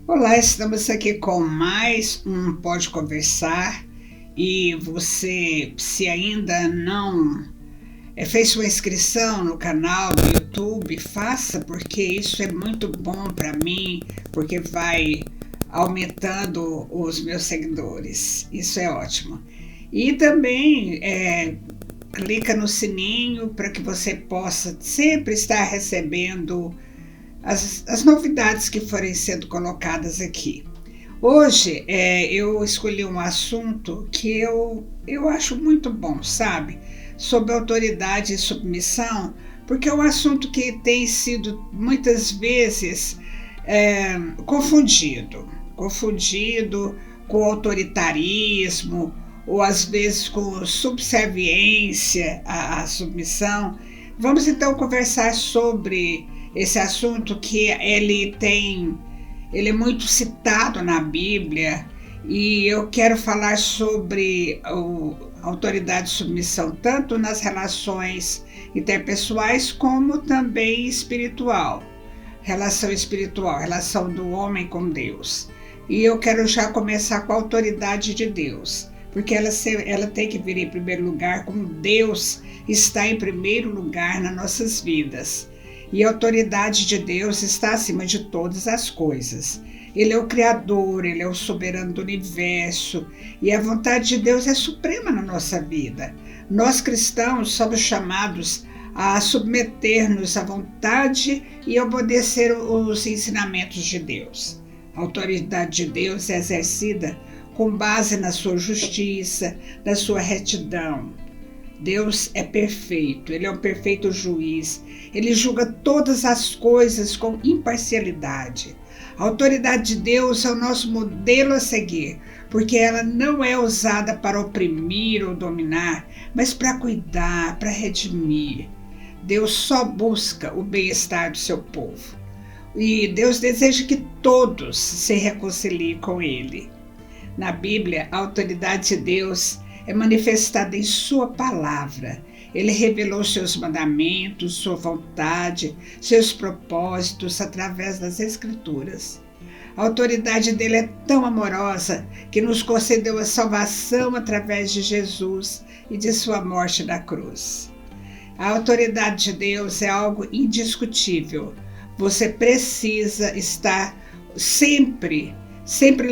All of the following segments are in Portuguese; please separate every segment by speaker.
Speaker 1: Olá, estamos aqui com mais um Pode Conversar e você, se ainda não fez sua inscrição no canal do YouTube, faça, porque isso é muito bom para mim, porque vai aumentando os meus seguidores. Isso é ótimo. E também clica no sininho para que você possa sempre estar recebendo as novidades que forem sendo colocadas aqui. Hoje eu escolhi um assunto que eu acho muito bom, sabe? Sobre autoridade e submissão, porque é um assunto que tem sido muitas vezes confundido com autoritarismo, ou às vezes com subserviência à submissão. Vamos então conversar sobre esse assunto que ele é muito citado na Bíblia, e eu quero falar sobre autoridade e submissão, tanto nas relações interpessoais como também espiritual, relação do homem com Deus. E eu quero já começar com a autoridade de Deus, porque ela tem que vir em primeiro lugar, como Deus está em primeiro lugar nas nossas vidas. E a autoridade de Deus está acima de todas as coisas. Ele é o Criador, Ele é o soberano do universo, e a vontade de Deus é suprema na nossa vida. Nós cristãos somos chamados a submeter-nos à vontade e obedecer os ensinamentos de Deus. A autoridade de Deus é exercida com base na sua justiça, na sua retidão. Deus é perfeito, Ele é um perfeito juiz, Ele julga todas as coisas com imparcialidade. A autoridade de Deus é o nosso modelo a seguir, porque ela não é usada para oprimir ou dominar, mas para cuidar, para redimir. Deus só busca o bem-estar do seu povo. E Deus deseja que todos se reconciliem com Ele. Na Bíblia, a autoridade de Deus é manifestada em sua palavra. Ele revelou seus mandamentos, sua vontade, seus propósitos através das Escrituras. A autoridade dele é tão amorosa que nos concedeu a salvação através de Jesus e de sua morte na cruz. A autoridade de Deus é algo indiscutível. Você precisa estar sempre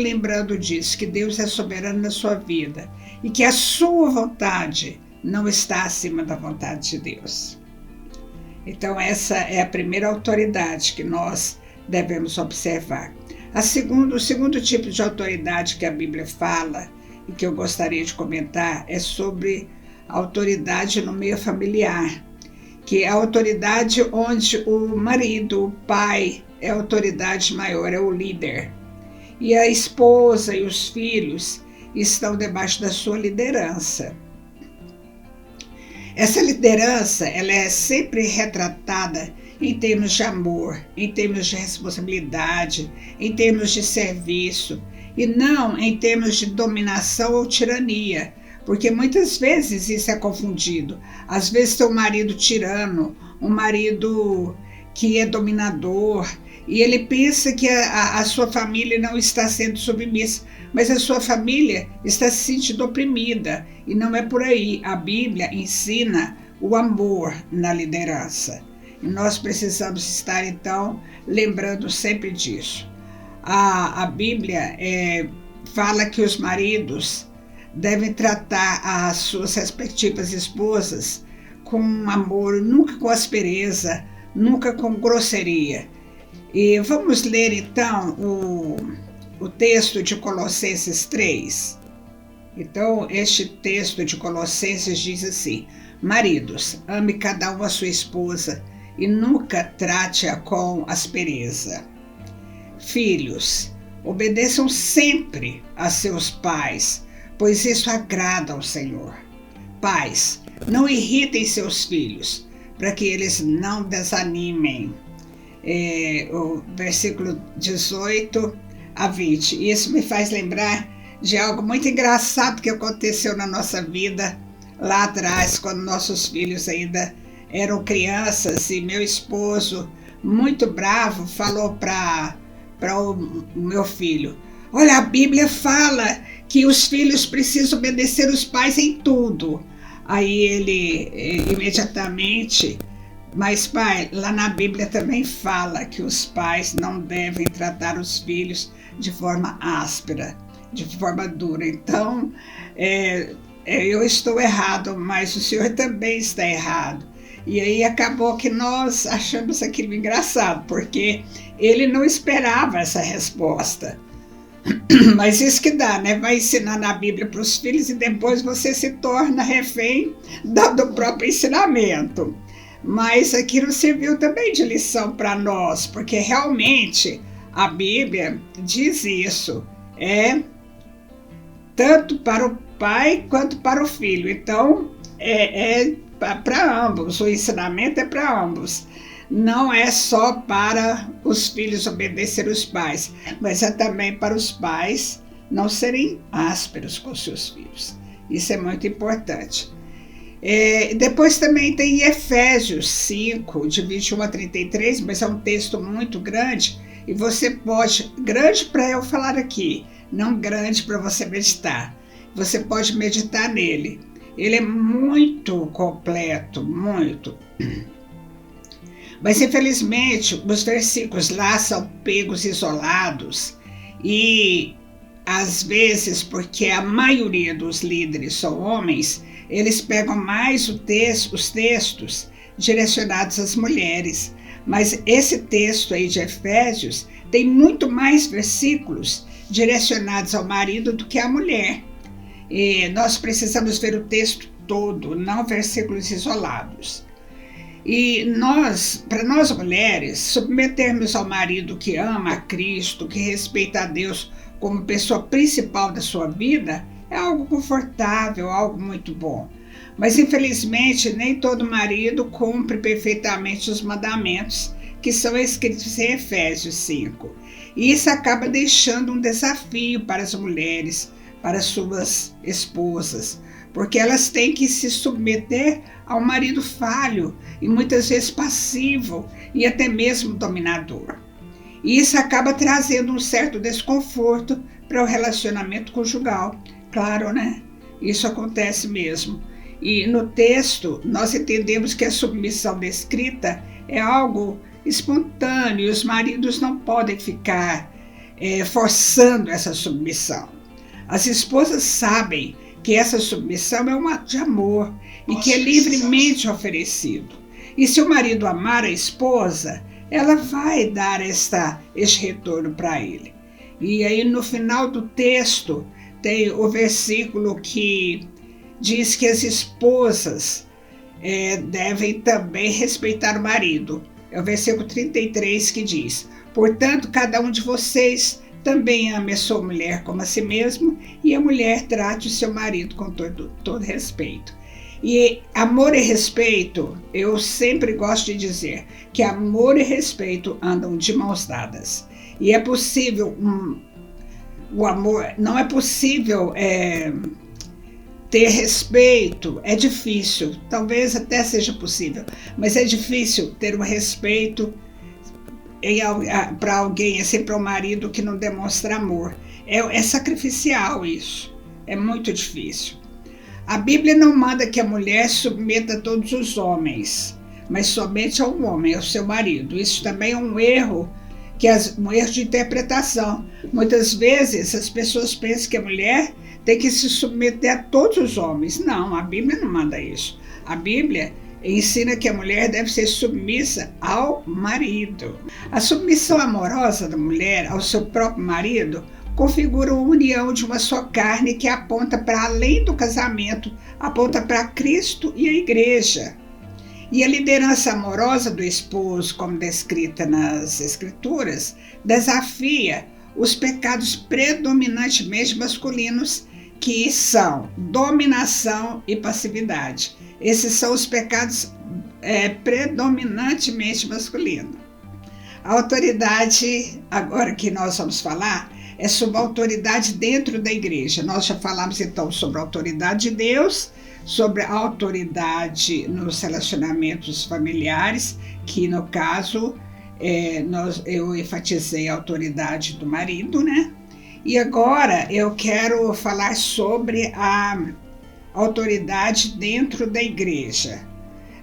Speaker 1: lembrando disso, que Deus é soberano na sua vida e que a sua vontade não está acima da vontade de Deus. Então essa é a primeira autoridade que nós devemos observar. O segundo tipo de autoridade que a Bíblia fala e que eu gostaria de comentar é sobre a autoridade no meio familiar, que é a autoridade onde o marido, o pai, é a autoridade maior, é o líder. E a esposa e os filhos estão debaixo da sua liderança. Essa liderança, ela é sempre retratada em termos de amor, em termos de responsabilidade, em termos de serviço, e não em termos de dominação ou tirania, porque muitas vezes isso é confundido. Às vezes tem um marido tirano, um marido que é dominador, e ele pensa que a sua família não está sendo submissa, mas a sua família está se sentindo oprimida, e não é por aí. A Bíblia ensina o amor na liderança, e nós precisamos estar então lembrando sempre disso. A Bíblia fala que os maridos devem tratar as suas respectivas esposas com amor, nunca com aspereza, nunca com grosseria. E vamos ler então o texto de Colossenses 3. Então, este texto de Colossenses diz assim: maridos, ame cada um a sua esposa e nunca trate-a com aspereza. Filhos, obedeçam sempre a seus pais, pois isso agrada ao Senhor. Pais, não irritem seus filhos, para que eles não desanimem. O versículo 18 a 20. Isso me faz lembrar de algo muito engraçado que aconteceu na nossa vida lá atrás, quando nossos filhos ainda eram crianças, e meu esposo, muito bravo, falou para para o meu filho: olha, a Bíblia fala que os filhos precisam obedecer os pais em tudo. Aí ele imediatamente: mas pai, lá na Bíblia também fala que os pais não devem tratar os filhos de forma áspera, de forma dura. Então, eu estou errado, mas o senhor também está errado. E aí acabou que nós achamos aquilo engraçado, porque ele não esperava essa resposta. Mas isso que dá, né? Vai ensinar na Bíblia para os filhos e depois você se torna refém do próprio ensinamento. Mas aquilo serviu também de lição para nós, porque realmente a Bíblia diz isso. Tanto para o pai quanto para o filho. Então, para ambos, o ensinamento é para ambos. Não é só para os filhos obedecer os pais, mas é também para os pais não serem ásperos com seus filhos. Isso é muito importante. Depois também tem Efésios 5, de 21 a 33, mas é um texto muito grande, e você pode, grande para eu falar aqui, não grande para você meditar. Você pode meditar nele. Ele é muito completo, muito. Mas infelizmente os versículos lá são pegos isolados, e às vezes, porque a maioria dos líderes são homens, eles pegam mais os textos direcionados às mulheres. Mas esse texto aí de Efésios tem muito mais versículos direcionados ao marido do que à mulher. E nós precisamos ver o texto todo, não versículos isolados. E para nós mulheres, submetermos ao marido que ama a Cristo, que respeita a Deus como pessoa principal da sua vida, é algo confortável, algo muito bom. Mas infelizmente nem todo marido cumpre perfeitamente os mandamentos que são escritos em Efésios 5. E isso acaba deixando um desafio para as mulheres, para suas esposas, porque elas têm que se submeter ao marido falho e muitas vezes passivo e até mesmo dominador. E isso acaba trazendo um certo desconforto para o relacionamento conjugal. Claro, né? Isso acontece mesmo. E no texto nós entendemos que a submissão descrita é algo espontâneo, e os maridos não podem ficar forçando essa submissão. As esposas sabem que essa submissão é um ato de amor e que é livremente oferecido. E se o marido amar a esposa, ela vai dar este retorno para ele. E aí no final do texto tem o versículo que diz que as esposas devem também respeitar o marido. É o versículo 33 que diz: portanto, cada um de vocês também ame a sua mulher como a si mesmo, e a mulher trate o seu marido com todo respeito. E amor e respeito, eu sempre gosto de dizer que amor e respeito andam de mãos dadas. E é possível, o amor, não é possível ter respeito, é difícil, talvez até seja possível, mas é difícil ter um respeito para alguém, assim, para o marido que não demonstra amor. É sacrificial isso, é muito difícil. A Bíblia não manda que a mulher submeta a todos os homens, mas somente ao homem, ao seu marido. Isso também é um erro, um erro de interpretação. Muitas vezes as pessoas pensam que a mulher tem que se submeter a todos os homens. Não, a Bíblia não manda isso. A Bíblia ensina que a mulher deve ser submissa ao marido. A submissão amorosa da mulher ao seu próprio marido configura a união de uma só carne que aponta para além do casamento, aponta para Cristo e a igreja. E a liderança amorosa do esposo, como descrita nas Escrituras, desafia os pecados predominantemente masculinos, que são dominação e passividade. Esses são os pecados predominantemente masculinos. A autoridade, agora que nós vamos falar, é sobre a autoridade dentro da igreja. Nós já falamos então sobre a autoridade de Deus, sobre a autoridade nos relacionamentos familiares, que no caso eu enfatizei a autoridade do marido, né? E agora eu quero falar sobre a autoridade dentro da igreja.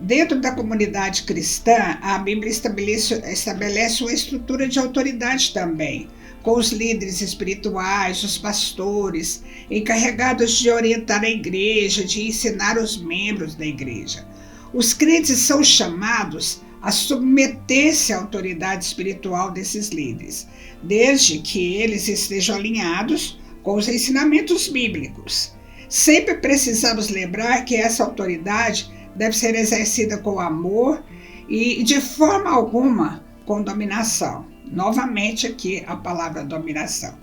Speaker 1: Dentro da comunidade cristã, a Bíblia estabelece uma estrutura de autoridade também, com os líderes espirituais, os pastores, encarregados de orientar a igreja, de ensinar os membros da igreja. Os crentes são chamados a submeter-se à autoridade espiritual desses líderes, desde que eles estejam alinhados com os ensinamentos bíblicos. Sempre precisamos lembrar que essa autoridade deve ser exercida com amor e, de forma alguma, com dominação. Novamente aqui a palavra dominação.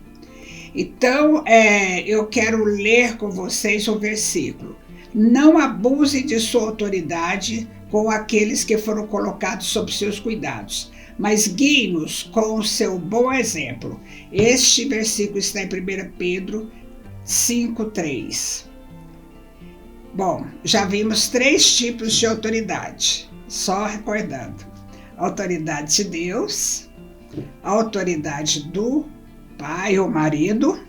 Speaker 1: Então, eu quero ler com vocês o versículo. Não abuse de sua autoridade com aqueles que foram colocados sob seus cuidados, mas guie-nos com o seu bom exemplo. Este versículo está em 1 Pedro 5:3. Bom, já vimos 3 tipos de autoridade, só recordando. A autoridade de Deus, a autoridade do pai ou marido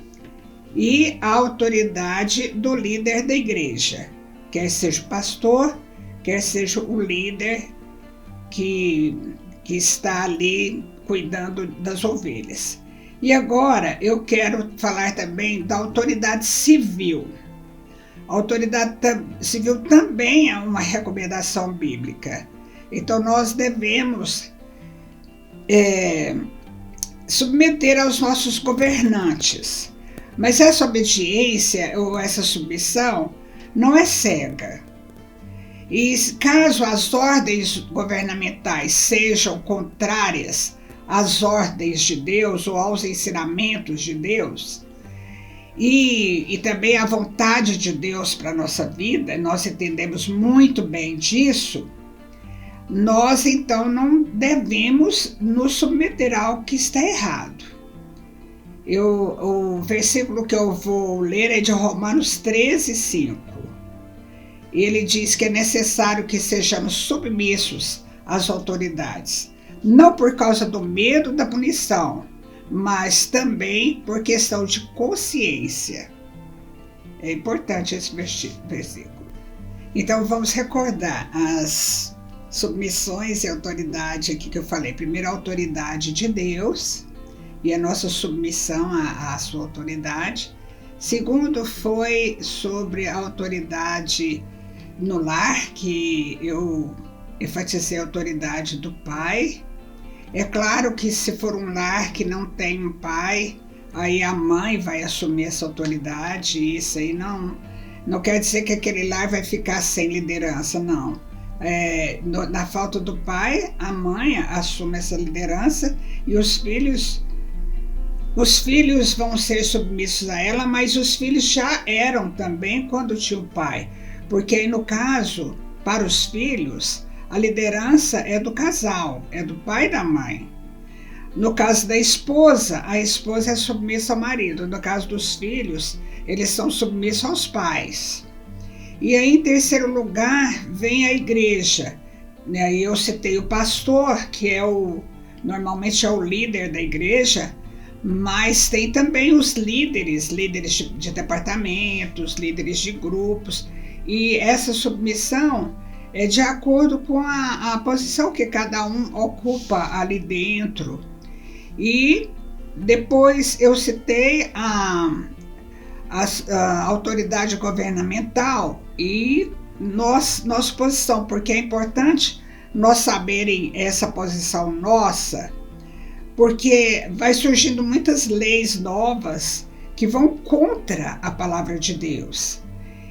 Speaker 1: e a autoridade do líder da igreja, quer seja o pastor, quer seja o líder que está ali cuidando das ovelhas. E agora eu quero falar também da autoridade civil. A autoridade civil também é uma recomendação bíblica. Então nós devemos submeter aos nossos governantes. Mas essa obediência ou essa submissão não é cega. E caso as ordens governamentais sejam contrárias às ordens de Deus ou aos ensinamentos de Deus, e também à vontade de Deus para a nossa vida, nós entendemos muito bem disso, nós então não devemos nos submeter ao que está errado. O versículo que eu vou ler é de Romanos 13:5. Ele diz que é necessário que sejamos submissos às autoridades, não por causa do medo da punição, mas também por questão de consciência. É importante esse versículo. Então vamos recordar as submissões e autoridade aqui que eu falei. Primeiro, a autoridade de Deus e a nossa submissão à sua autoridade. Segundo, foi sobre a autoridade no lar, que eu enfatizei a autoridade do pai. É claro que se for um lar que não tem um pai, aí a mãe vai assumir essa autoridade, e isso aí não quer dizer que aquele lar vai ficar sem liderança, não. Na falta do pai, a mãe assume essa liderança e os filhos vão ser submissos a ela, mas os filhos já eram também quando tinha o pai, porque aí no caso, para os filhos, a liderança é do casal, é do pai e da mãe. No caso da esposa, a esposa é submissa ao marido. No caso dos filhos, eles são submissos aos pais. E aí, em terceiro lugar, vem a igreja. Aí eu citei o pastor, que normalmente é o líder da igreja, mas tem também os líderes de departamentos, líderes de grupos. E essa submissão é de acordo com a posição que cada um ocupa ali dentro. E depois eu citei a autoridade governamental e nossa posição, porque é importante nós saberem essa posição nossa, porque vai surgindo muitas leis novas que vão contra a palavra de Deus.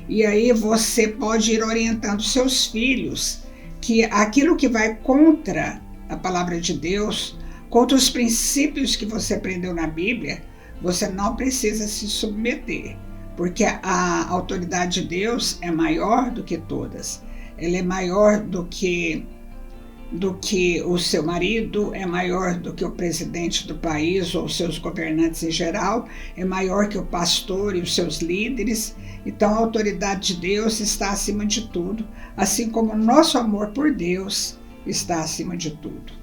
Speaker 1: E aí você pode ir orientando seus filhos que aquilo que vai contra a palavra de Deus, contra os princípios que você aprendeu na Bíblia, você não precisa se submeter, porque a autoridade de Deus é maior do que todas. Ela é maior do que o seu marido, é maior do que o presidente do país ou seus governantes em geral, é maior que o pastor e os seus líderes. Então a autoridade de Deus está acima de tudo, assim como o nosso amor por Deus está acima de tudo.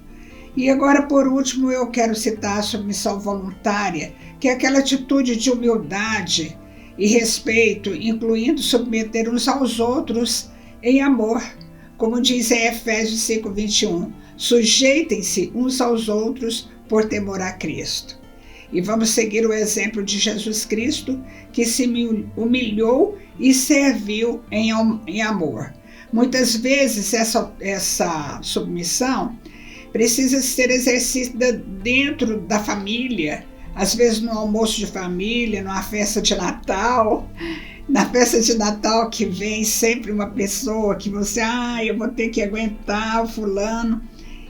Speaker 1: E agora, por último, eu quero citar a submissão voluntária, que é aquela atitude de humildade e respeito, incluindo submeter uns aos outros em amor. Como diz em Efésios 5:21, sujeitem-se uns aos outros por temor a Cristo. E vamos seguir o exemplo de Jesus Cristo, que se humilhou e serviu em amor. Muitas vezes essa submissão precisa ser exercida dentro da família, às vezes no almoço de família, numa festa de Natal. Na festa de Natal que vem sempre uma pessoa que você, eu vou ter que aguentar o fulano.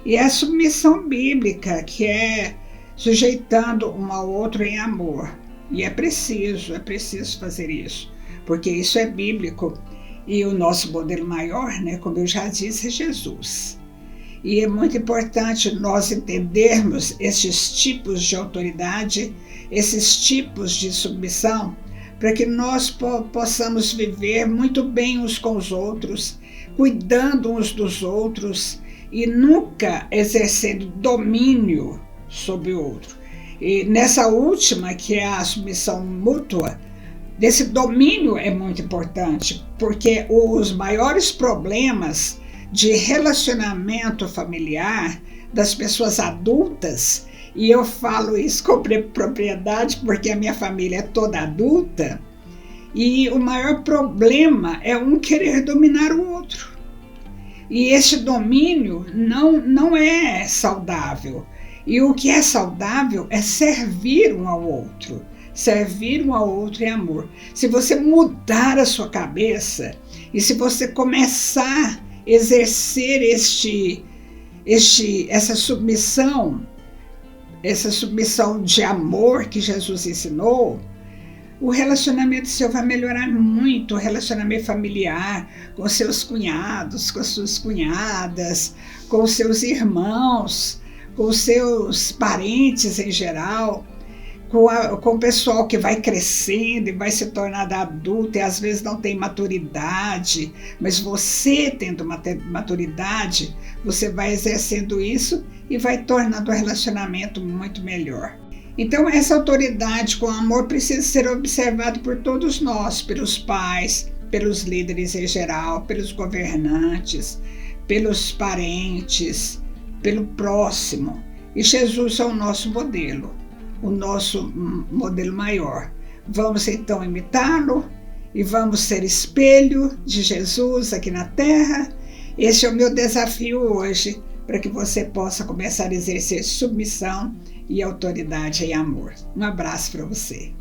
Speaker 1: E é a submissão bíblica, que é sujeitando um ao outro em amor. E é preciso fazer isso, porque isso é bíblico. E o nosso modelo maior, como eu já disse, é Jesus. E é muito importante nós entendermos esses tipos de autoridade, esses tipos de submissão, para que nós possamos viver muito bem uns com os outros, cuidando uns dos outros e nunca exercendo domínio sobre o outro. E nessa última, que é a submissão mútua, desse domínio é muito importante, porque os maiores problemas de relacionamento familiar das pessoas adultas, e eu falo isso com propriedade porque a minha família é toda adulta, e o maior problema é um querer dominar o outro. E esse domínio não é saudável. E o que é saudável é servir um ao outro. Servir um ao outro em amor. Se você mudar a sua cabeça e se você começar a exercer essa submissão de amor que Jesus ensinou, o relacionamento seu vai melhorar muito, o relacionamento familiar, com seus cunhados, com as suas cunhadas, com os seus irmãos, com os seus parentes em geral, com o pessoal que vai crescendo e vai se tornando adulto e às vezes não tem maturidade, mas você tendo maturidade, você vai exercendo isso e vai tornando o relacionamento muito melhor. Então essa autoridade com amor precisa ser observada por todos nós, pelos pais, pelos líderes em geral, pelos governantes, pelos parentes, pelo próximo. E Jesus é o nosso modelo, o nosso modelo maior. Vamos então imitá-lo e vamos ser espelho de Jesus aqui na Terra. Esse é o meu desafio hoje, para que você possa começar a exercer submissão e autoridade em amor. Um abraço para você.